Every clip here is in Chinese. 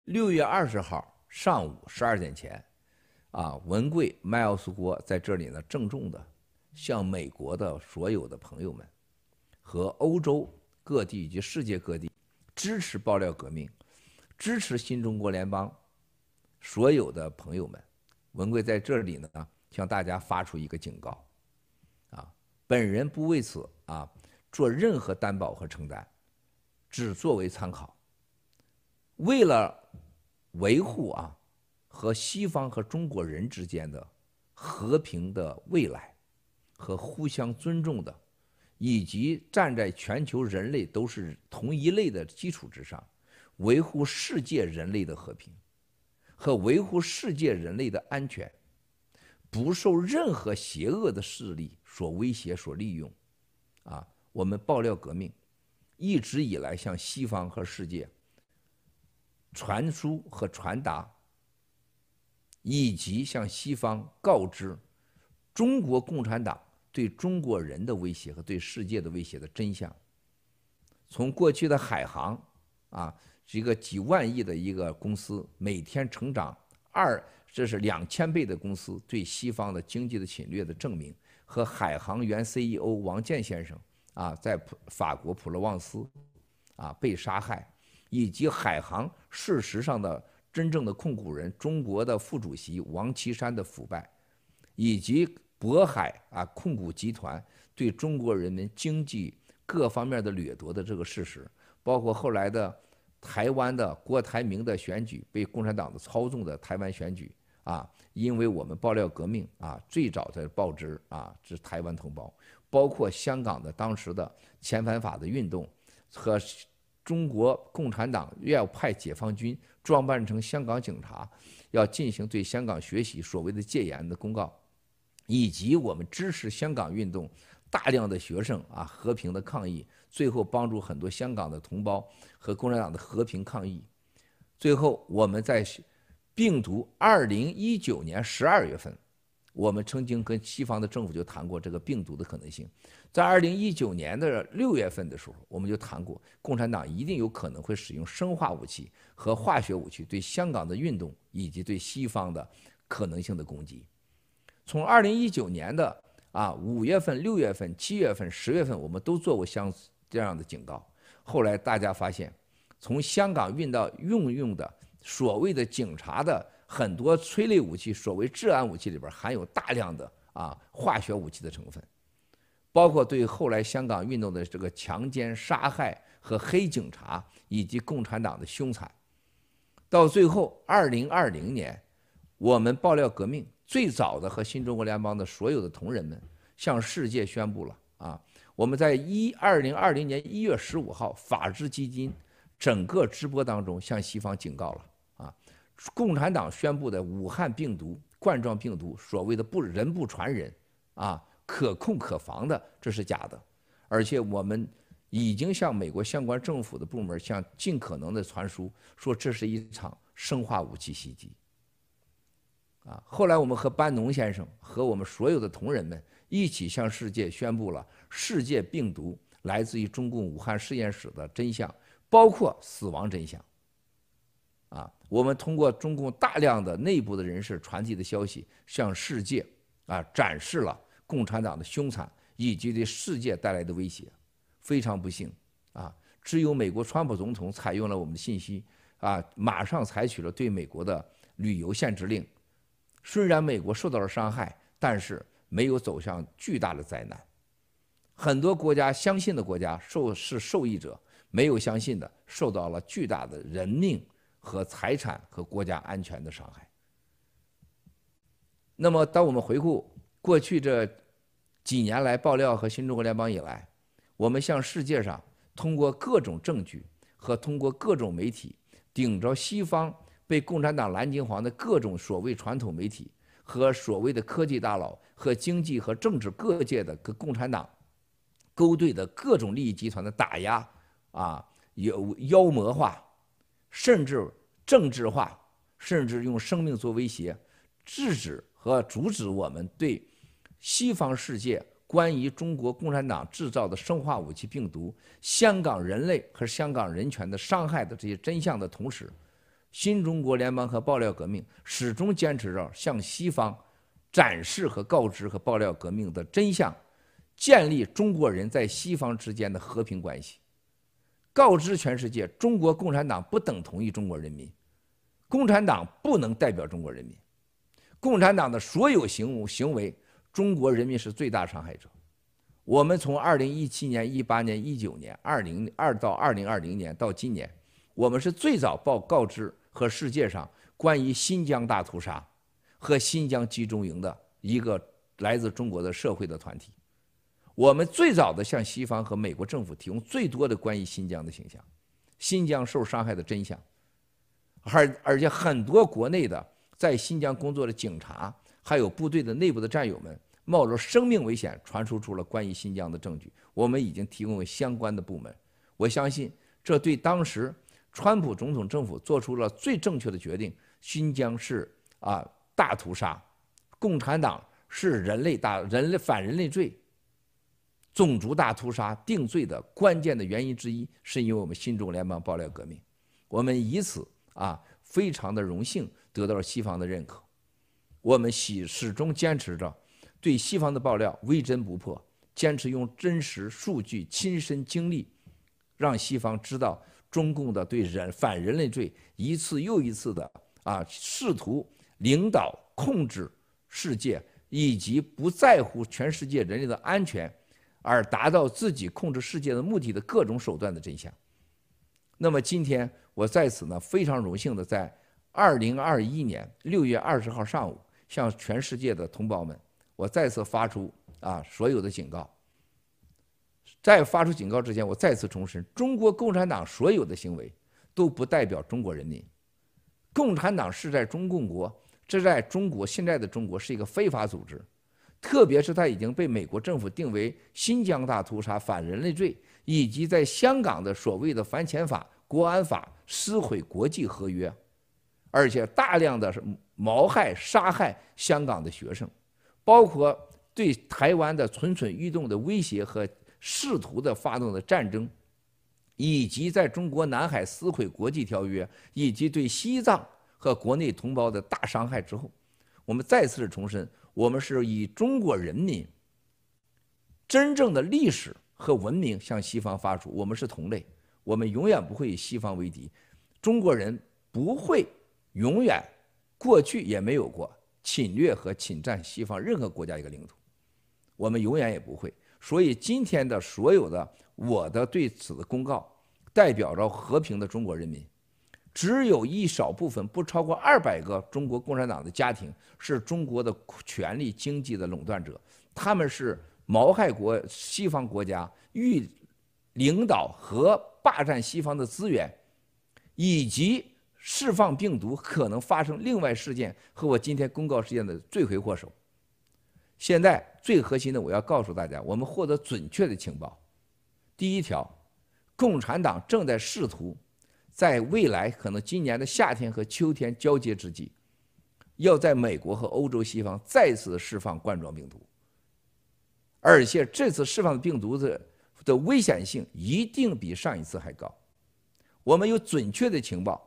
6月20号上午12点前，文贵麦奥斯郭在这里呢，郑重的向美国的所有的朋友们和欧洲各地以及世界各地支持爆料革命、支持新中国联邦所有的朋友们，文贵在这里呢向大家发出一个警告，本人不为此做任何担保和承担，只作为参考。为了维护和西方和中国人之间的和平的未来和互相尊重的，以及站在全球人类都是同一类的基础之上，维护世界人类的和平和维护世界人类的安全，不受任何邪恶的势力所威胁、所利用。我们爆料革命一直以来向西方和世界传输和传达，以及向西方告知中国共产党对中国人的威胁和对世界的威胁的真相。从过去的海航是一个几万亿的一个公司，每天成长这是2000倍的公司对西方的经济的侵略的证明，和海航原 CEO 王健先生在法国普罗旺斯被杀害，以及海航事实上的真正的控股人中国的副主席王岐山的腐败，以及渤海控股集团对中国人民经济各方面的掠夺的这个事实，包括后来的台湾的郭台铭的选举被共产党的操纵的台湾选举因为我们爆料革命最早的报纸是台湾同胞，包括香港的当时的遣返法的运动和中国共产党要派解放军装扮成香港警察，要进行对香港学习所谓的戒严的公告，以及我们支持香港运动大量的学生和平的抗议，最后帮助很多香港的同胞和共产党的和平抗议。最后我们在病毒2019年12月份，我们曾经跟西方的政府就谈过这个病毒的可能性。在2019年的6月份的时候，我们就谈过共产党一定有可能会使用生化武器和化学武器对香港的运动以及对西方的可能性的攻击。从2019年的5月份、6月份、7月份、10月份，我们都做过这样的警告。后来大家发现，从香港运用的所谓的警察的很多催泪武器，所谓治安武器里边含有大量的化学武器的成分，包括对后来香港运动的这个强奸、杀害和黑警察以及共产党的凶残。到最后2020年，我们爆料革命最早的和新中国联邦的所有的同仁们向世界宣布了我们在2020年1月15号法治基金整个直播当中向西方警告了共产党宣布的武汉病毒、冠状病毒所谓的人不传人可控可防的，这是假的。而且我们已经向美国相关政府的部门向尽可能的传输说这是一场生化武器袭击后来我们和班农先生和我们所有的同仁们一起向世界宣布了世界病毒来自于中共武汉实验室的真相，包括死亡真相我们通过中共大量的内部的人士传递的消息，向世界展示了共产党的凶残以及对世界带来的威胁。非常不幸只有美国川普总统采用了我们的信息马上采取了对美国的旅游限制令。虽然美国受到了伤害，但是没有走向巨大的灾难。很多国家相信的国家是受益者，没有相信的受到了巨大的人命和财产和国家安全的伤害。那么当我们回顾过去这几年来爆料和新中国联邦以来，我们向世界上通过各种证据和通过各种媒体，顶着西方被共产党蓝金黄的各种所谓传统媒体和所谓的科技大佬和经济和政治各界的跟共产党勾兑的各种利益集团的打压有妖魔化，甚至政治化，甚至用生命做威胁，制止和阻止我们对西方世界关于中国共产党制造的生化武器病毒、香港人类和香港人权的伤害的这些真相的同时，新中国联邦和爆料革命始终坚持着向西方展示和告知和爆料革命的真相，建立中国人在西方之间的和平关系，告知全世界中国共产党不等同于中国人民，共产党不能代表中国人民，共产党的所有行为，中国人民是最大伤害者。我们从2017年、18年、19年、20到2020年到今年，我们是最早告知和世界上关于新疆大屠杀和新疆集中营的一个来自中国的社会的团体。我们最早的向西方和美国政府提供最多的关于新疆的形象，新疆受伤害的真相，而且很多国内的在新疆工作的警察，还有部队的内部的战友们，冒着生命危险传输出了关于新疆的证据，我们已经提供给相关的部门。我相信这对当时川普总统政府做出了最正确的决定，新疆是大屠杀，共产党是反人类罪。种族大屠杀定罪的关键的原因之一，是因为我们新中国联邦爆料革命，我们以此非常的荣幸得到了西方的认可。我们始终坚持着对西方的爆料微针不破，坚持用真实数据、亲身经历，让西方知道中共的对反人类罪一次又一次的试图领导控制世界，以及不在乎全世界人类的安全，而达到自己控制世界的目的的各种手段的真相。那么今天我在此呢，非常荣幸的在2021年6月20号上午，向全世界的同胞们，我再次发出所有的警告。在发出警告之前，我再次重申，中国共产党所有的行为都不代表中国人民。共产党是在中共国，这在中国现在的中国是一个非法组织。特别是它已经被美国政府定为新疆大屠杀、反人类罪，以及在香港的所谓的反潜法、国安法撕毁国际合约，而且大量的谋害、杀害香港的学生，包括对台湾的蠢蠢欲动的威胁和试图的发动的战争，以及在中国南海撕毁国际条约，以及对西藏和国内同胞的大伤害之后，我们再次重申，我们是以中国人民真正的历史和文明向西方发出，我们是同类，我们永远不会以西方为敌，中国人不会永远，过去也没有过侵略和侵占西方任何国家一个领土，我们永远也不会。所以今天的所有的我的对此的公告，代表着和平的中国人民。只有一少部分不超过200个中国共产党的家庭是中国的权力经济的垄断者，他们是谋害西方国家，欲领导和霸占西方的资源，以及释放病毒可能发生另外事件和我今天公告事件的罪魁祸首。现在最核心的，我要告诉大家，我们获得准确的情报。第一条，共产党正在试图在未来可能今年的夏天和秋天交接之际，要在美国和欧洲西方再次释放冠状病毒，而且这次释放的病毒的危险性一定比上一次还高。我们有准确的情报，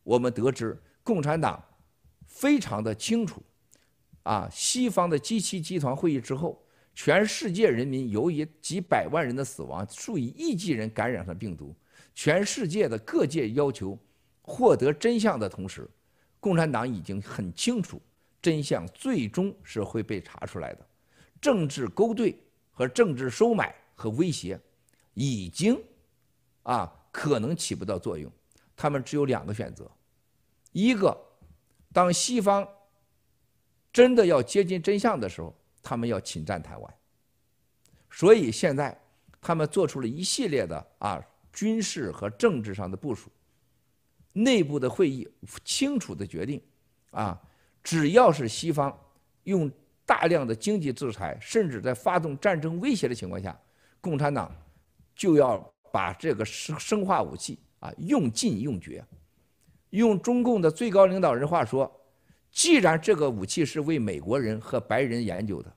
我们得知共产党非常的清楚，西方的G7集团会议之后，全世界人民由于几百万人的死亡，数以亿计人感染上病毒。全世界的各界要求获得真相的同时，共产党已经很清楚，真相最终是会被查出来的。政治勾兑和政治收买和威胁已经可能起不到作用，他们只有2个选择：一个，当西方真的要接近真相的时候，他们要侵占台湾。所以现在他们做出了一系列的军事和政治上的部署，内部的会议清楚的决定，只要是西方用大量的经济制裁，甚至在发动战争威胁的情况下，共产党就要把这个生化武器用尽用绝。用中共的最高领导人话说，既然这个武器是为美国人和白人研究的，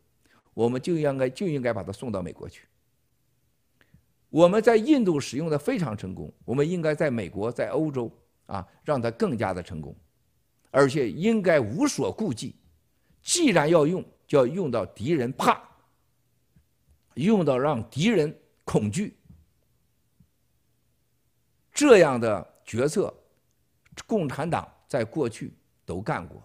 我们就应该把它送到美国去。我们在印度使用的非常成功，我们应该在美国、在欧洲让它更加的成功，而且应该无所顾忌。既然要用，就要用到敌人怕，用到让敌人恐惧。这样的决策，共产党在过去都干过。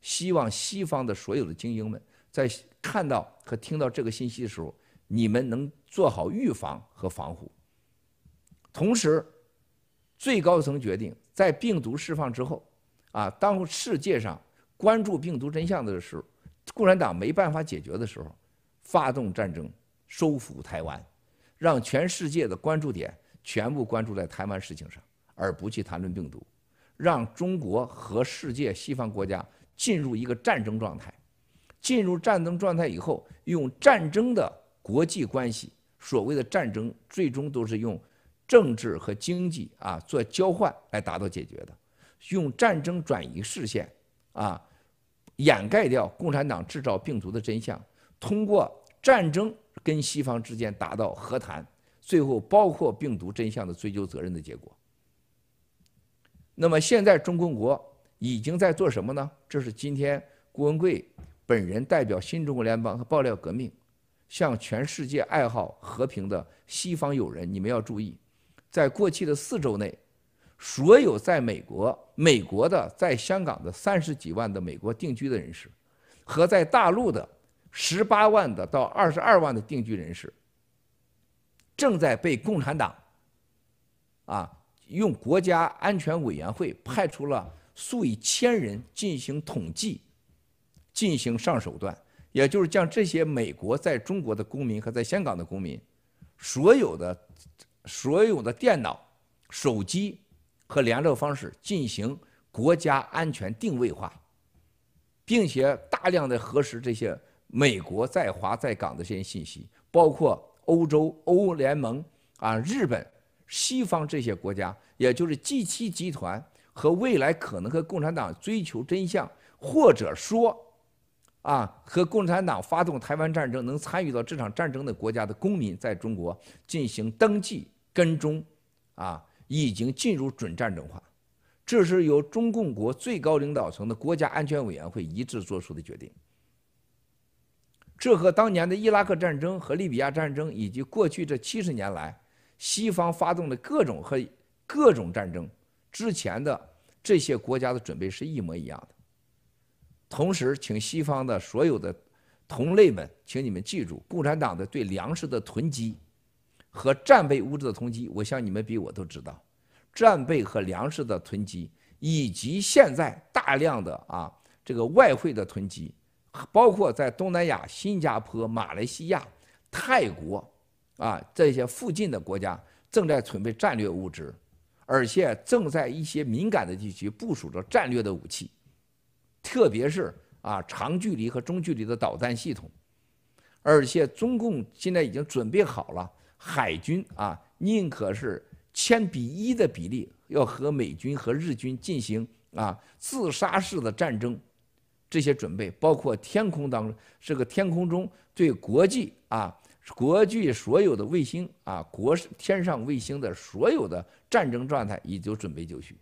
希望西方的所有的精英们在看到和听到这个信息的时候，你们能做好预防和防护。同时，最高层决定在病毒释放之后，当世界上关注病毒真相的时候，共产党没办法解决的时候，发动战争，收复台湾，让全世界的关注点全部关注在台湾事情上，而不去谈论病毒，让中国和世界西方国家进入一个战争状态。进入战争状态以后，用战争的国际关系，所谓的战争最终都是用政治和经济做交换来达到解决的，用战争转移视线掩盖掉共产党制造病毒的真相，通过战争跟西方之间达到和谈，最后包括病毒真相的追究责任的结果。那么现在中共国已经在做什么呢？这是今天郭文贵本人代表新中国联邦和爆料革命，向全世界爱好和平的西方友人，你们要注意，在过去的4周内，所有在美国的在香港的30几万的美国定居的人士，和在大陆的18万的到22万的定居人士，正在被共产党用国家安全委员会派出了数以千人进行统计，进行上手段，也就是将这些美国在中国的公民和在香港的公民，所有的电脑、手机和联络方式进行国家安全定位化，并且大量的核实这些美国在华在港的这些信息，包括欧洲、欧联盟日本、西方这些国家，也就是 G7 集团和未来可能和共产党追求真相，或者说和共产党发动台湾战争能参与到这场战争的国家的公民，在中国进行登记跟踪，已经进入准战争化。这是由中共国最高领导层的国家安全委员会一致做出的决定。这和当年的伊拉克战争和利比亚战争，以及过去这70年来西方发动的各种战争之前的这些国家的准备是一模一样的。同时，请西方的所有的同类们，请你们记住，共产党的对粮食的囤积和战备物质的囤积，我想你们比我都知道，战备和粮食的囤积，以及现在大量的这个外汇的囤积，包括在东南亚、新加坡、马来西亚、泰国这些附近的国家正在准备战略物资，而且正在一些敏感的地区部署着战略的武器，特别是长距离和中距离的导弹系统。而且中共现在已经准备好了，海军宁可是1000:1的比例，要和美军和日军进行自杀式的战争。这些准备包括天空中对国际所有的卫星天上卫星的所有的战争状态已经准备就绪。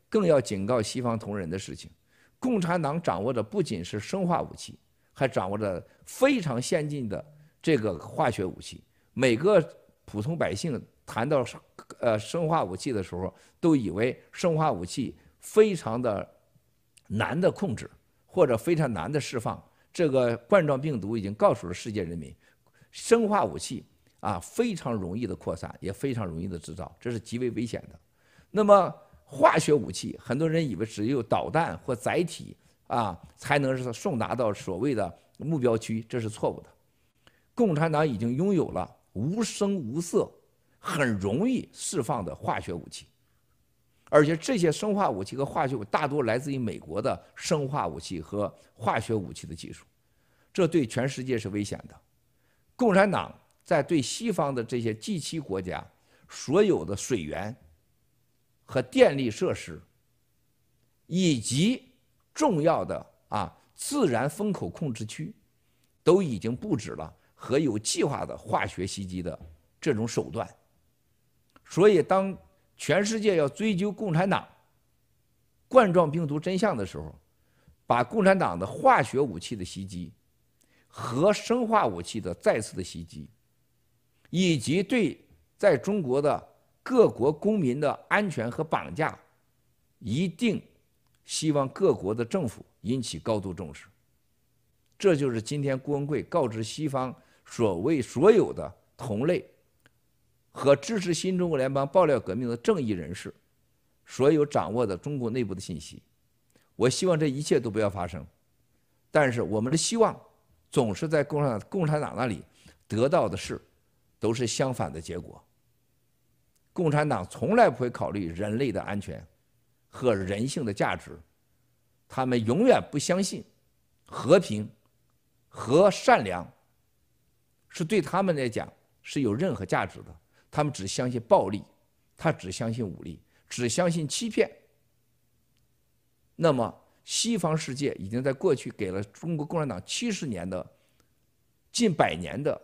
更要警告西方同仁的事情，共产党掌握着不仅是生化武器，还掌握着非常先进的这个化学武器。每个普通百姓谈到生化武器的时候，都以为生化武器非常的难的控制，或者非常难的释放。这个冠状病毒已经告诉了世界人民，生化武器非常容易的扩散，也非常容易的制造，这是极为危险的。那么化学武器，很多人以为只有导弹或载体才能送达到所谓的目标区，这是错误的。共产党已经拥有了无声无色、很容易释放的化学武器，而且这些生化武器和化学武器大多来自于美国的生化武器和化学武器的技术，这对全世界是危险的。共产党在对西方的这些 G7 国家所有的水源和电力设施，以及重要的自然风口控制区，都已经布置了和有计划的化学袭击的这种手段。所以，当全世界要追究共产党冠状病毒真相的时候，把共产党的化学武器的袭击和生化武器的再次的袭击，以及对在中国的各国公民的安全和绑架，一定希望各国的政府引起高度重视。这就是今天郭文贵告知西方所有的同类和支持新中国联邦爆料革命的正义人士所有掌握的中国内部的信息。我希望这一切都不要发生，但是我们的希望总是在共产党那里得到的是都是相反的结果。共产党从来不会考虑人类的安全和人性的价值，他们永远不相信和平和善良是对他们来讲是有任何价值的。他们只相信暴力，他只相信武力，只相信欺骗。那么西方世界已经在过去给了中国共产党70年的近100年的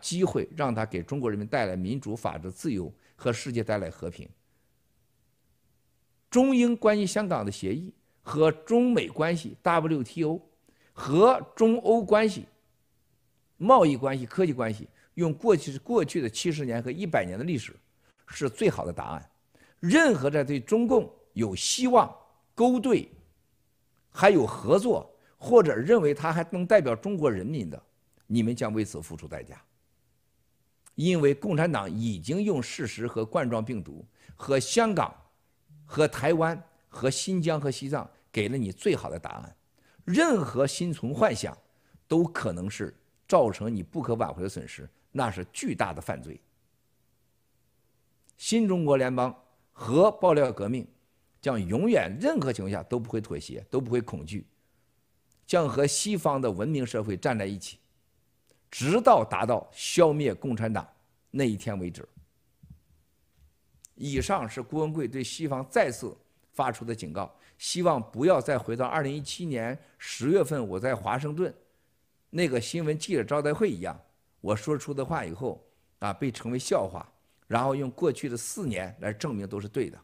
机会，让他给中国人民带来民主、法治、自由和世界带来和平。中英关于香港的协议和中美关系 WTO 和中欧关系、贸易关系、科技关系，用过去的70年和100年的历史是最好的答案。任何在对中共有希望勾兑还有合作，或者认为他还能代表中国人民的，你们将为此付出代价。因为共产党已经用事实和冠状病毒和香港和台湾和新疆和西藏给了你最好的答案。任何心存幻想都可能是造成你不可挽回的损失，那是巨大的犯罪。新中国联邦和爆料革命将永远任何情况下都不会妥协，都不会恐惧，将和西方的文明社会站在一起，直到达到消灭共产党那一天为止。以上是郭文贵对西方再次发出的警告，希望不要再回到2017年10月份我在华盛顿那个新闻记者招待会一样，我说出的话以后被成为笑话，然后用过去的4年来证明都是对的。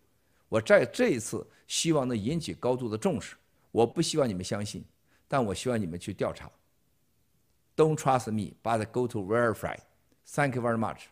我在这一次希望能引起高度的重视，我不希望你们相信，但我希望你们去调查。Don't trust me, but go to verify. Thank you very much.